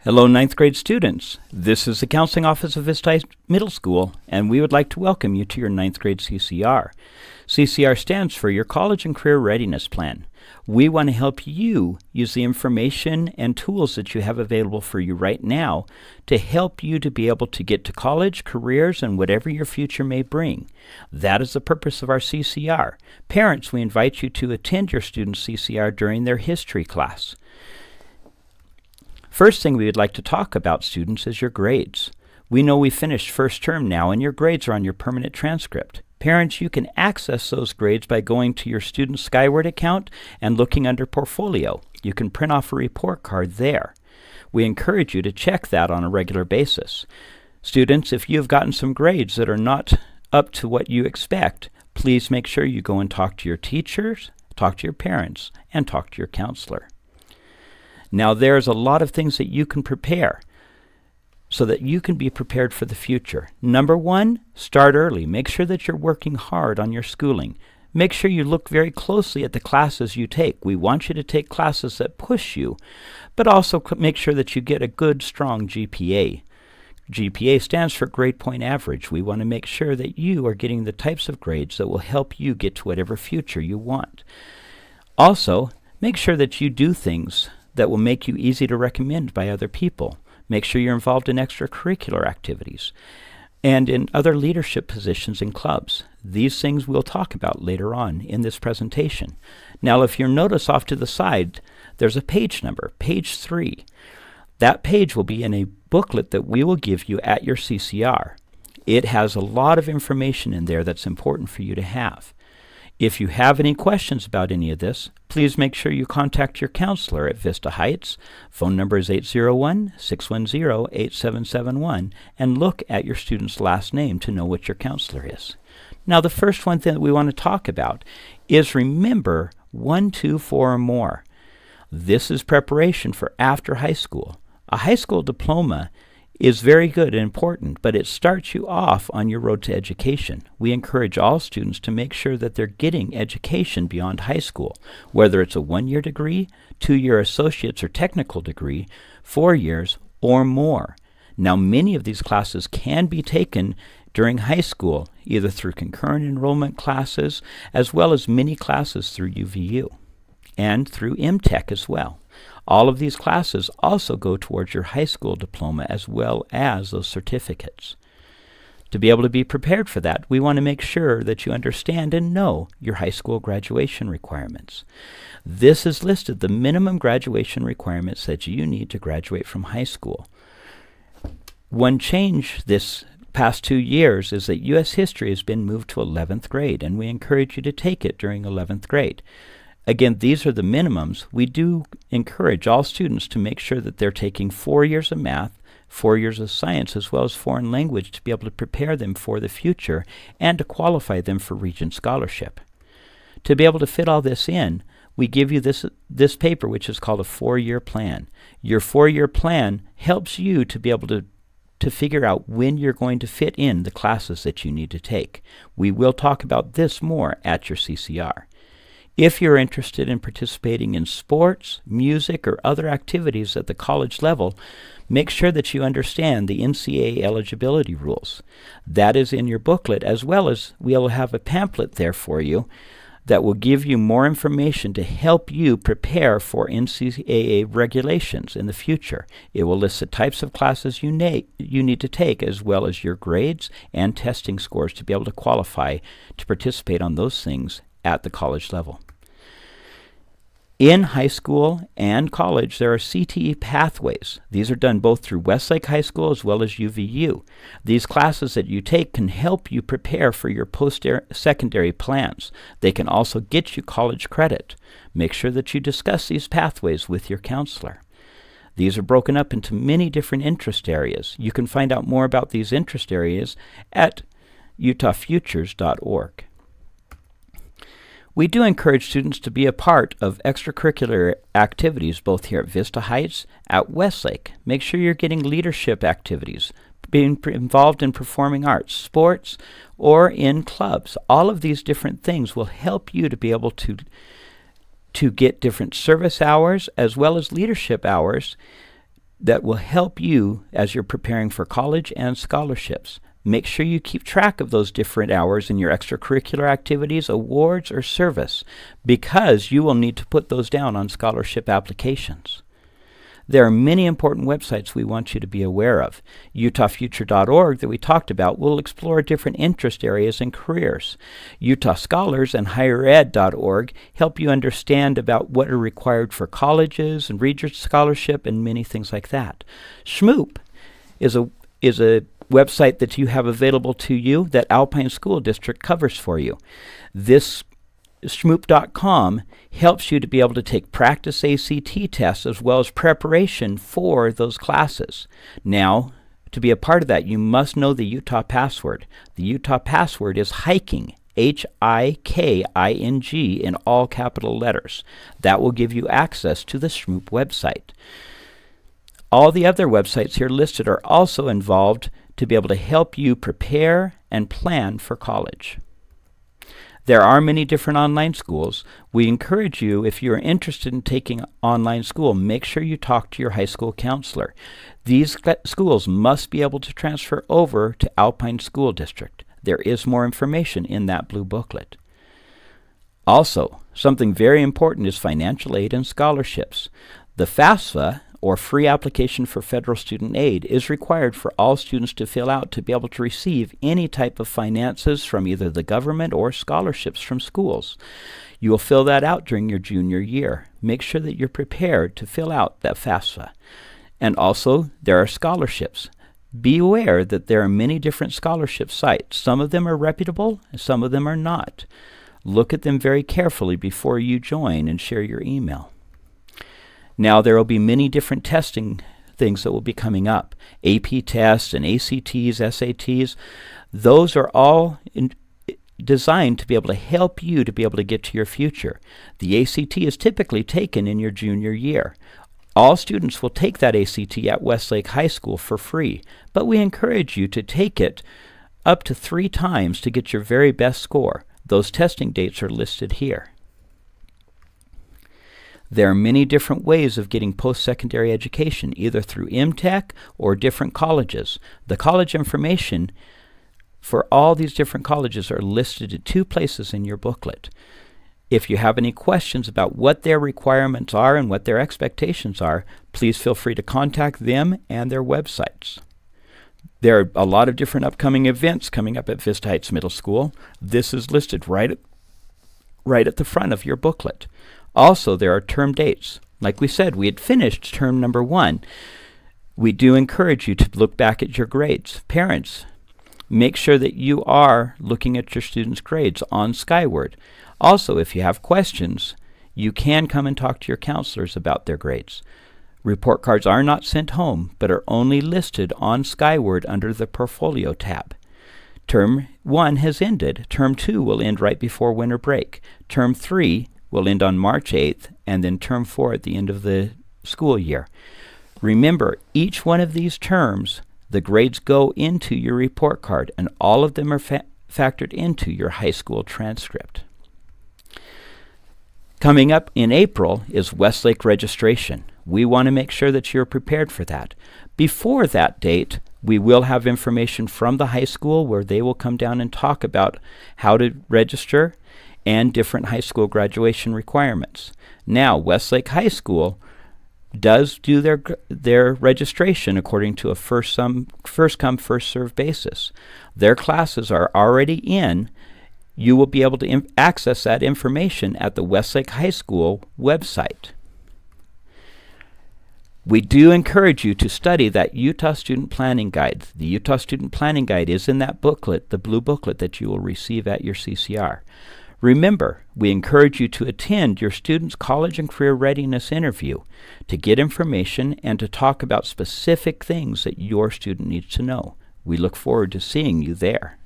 Hello, ninth grade students. This is the Counseling Office of Vista Middle School, and we would like to welcome you to your ninth grade CCR. CCR stands for your College and Career Readiness Plan. We want to help you use the information and tools that you have available for you right now to help you to be able to get to college, careers, and whatever your future may bring. That is the purpose of our CCR. Parents, we invite you to attend your students' CCR during their history class. First thing we would like to talk about, students, is your grades. We know we finished first term now, and your grades are on your permanent transcript. Parents, you can access those grades by going to your Student Skyward account and looking under Portfolio. You can print off a report card there. We encourage you to check that on a regular basis. Students, if you have gotten some grades that are not up to what you expect, please make sure you go and talk to your teachers, talk to your parents, and talk to your counselor. Now, there's a lot of things that you can prepare so that you can be prepared for the future. Number one, start early. Make sure that you're working hard on your schooling. Make sure you look very closely at the classes you take. We want you to take classes that push you, but also make sure that you get a good, strong GPA. GPA stands for grade point average. We want to make sure that you are getting the types of grades that will help you get to whatever future you want. Also, make sure that you do things that will make you easy to recommend by other people. Make sure you're involved in extracurricular activities and in other leadership positions in clubs. These things we'll talk about later on in this presentation. Now, if you notice off to the side, there's a page number, page 3. That page will be in a booklet that we will give you at your CCR. It has a lot of information in there that's important for you to have. If you have any questions about any of this, please make sure you contact your counselor at Vista Heights. Phone number is 801-610-8771, and look at your student's last name to know what your counselor is. Now, the first one thing that we want to talk about is remember 1, 2, 4 or more. This is preparation for after high school. A high school diploma is very good and important, but it starts you off on your road to education. We encourage all students to make sure that they're getting education beyond high school, whether it's a 1-year degree, 2-year associate's or technical degree, 4 years, or more. Now, many of these classes can be taken during high school, either through concurrent enrollment classes, as well as many classes through UVU, and through MTech as well. All of these classes also go towards your high school diploma as well as those certificates. To be able to be prepared for that, we want to make sure that you understand and know your high school graduation requirements. This is listed the minimum graduation requirements that you need to graduate from high school. One change this past 2 years is that U.S. history has been moved to 11th grade, and we encourage you to take it during 11th grade. Again, these are the minimums. We do encourage all students to make sure that they're taking 4 years of math, 4 years of science, as well as foreign language to be able to prepare them for the future and to qualify them for Regent Scholarship. To be able to fit all this in, we give you this paper, which is called a 4-year plan. Your 4-year plan helps you to be able to figure out when you're going to fit in the classes that you need to take. We will talk about this more at your CCR. If you're interested in participating in sports, music, or other activities at the college level, make sure that you understand the NCAA eligibility rules. That is in your booklet, as well as we'll have a pamphlet there for you that will give you more information to help you prepare for NCAA regulations in the future. It will list the types of classes you need to take, as well as your grades and testing scores to be able to qualify to participate on those things at the college level. In high school and college, there are CTE pathways. These are done both through Westlake High School as well as UVU. These classes that you take can help you prepare for your post-secondary plans. They can also get you college credit. Make sure that you discuss these pathways with your counselor. These are broken up into many different interest areas. You can find out more about these interest areas at utahfutures.org. We do encourage students to be a part of extracurricular activities both here at Vista Heights, at Westlake. Make sure you're getting leadership activities, being involved in performing arts, sports, or in clubs. All of these different things will help you to be able to get different service hours as well as leadership hours that will help you as you're preparing for college and scholarships. Make sure you keep track of those different hours in your extracurricular activities, awards, or service, because you will need to put those down on scholarship applications. There are many important websites we want you to be aware of. UtahFuture.org that we talked about will explore different interest areas and careers. Utah Scholars and HigherEd.org help you understand about what are required for colleges and Regents Scholarship and many things like that. Schmoop is a website that you have available to you that Alpine School District covers for you. This Schmoop.com helps you to be able to take practice ACT tests as well as preparation for those classes. Now, to be a part of that, you must know the Utah password. The Utah password is hiking, Hiking, in all capital letters. That will give you access to the Schmoop website. All the other websites here listed are also involved to be able to help you prepare and plan for college. There are many different online schools. We encourage you, if you're interested in taking online school, make sure you talk to your high school counselor. These schools must be able to transfer over to Alpine School District. There is more information in that blue booklet. Also, something very important is financial aid and scholarships. The FAFSA, or Free Application for Federal Student Aid, is required for all students to fill out to be able to receive any type of finances from either the government or scholarships from schools. You will fill that out during your junior year. Make sure that you're prepared to fill out that FAFSA. And also, there are scholarships. Be aware that there are many different scholarship sites. Some of them are reputable, and some of them are not. Look at them very carefully before you join and share your email. Now, there will be many different testing things that will be coming up. AP tests and ACTs, SATs. Those are all designed to be able to help you to be able to get to your future. The ACT is typically taken in your junior year. All students will take that ACT at Westlake High School for free, but we encourage you to take it up to 3 times to get your very best score. Those testing dates are listed here. There are many different ways of getting post-secondary education, either through MTech or different colleges. The college information for all these different colleges are listed at 2 places in your booklet. If you have any questions about what their requirements are and what their expectations are, please feel free to contact them and their websites. There are a lot of different upcoming events coming up at Vista Heights Middle School. This is listed right at the front of your booklet. Also, there are term dates. Like we said, we had finished term number 1. We do encourage you to look back at your grades. Parents, make sure that you are looking at your students' grades on Skyward. Also, if you have questions, you can come and talk to your counselors about their grades. Report cards are not sent home, but are only listed on Skyward under the Portfolio tab. Term 1 has ended. Term 2 will end right before winter break. Term 3 will end on March 8th, and then term 4 at the end of the school year. Remember, each one of these terms, the grades go into your report card, and all of them are factored into your high school transcript. Coming up in April is Westlake registration. We want to make sure that you're prepared for that. Before that date, we will have information from the high school where they will come down and talk about how to register and different high school graduation requirements. Now, Westlake High School does do their registration according to a first come, first served basis. Their classes are already in. You will be able to access that information at the Westlake High School website. We do encourage you to study that Utah Student Planning Guide. The Utah Student Planning Guide is in that booklet, the blue booklet that you will receive at your CCR. Remember, we encourage you to attend your student's college and career readiness interview to get information and to talk about specific things that your student needs to know. We look forward to seeing you there.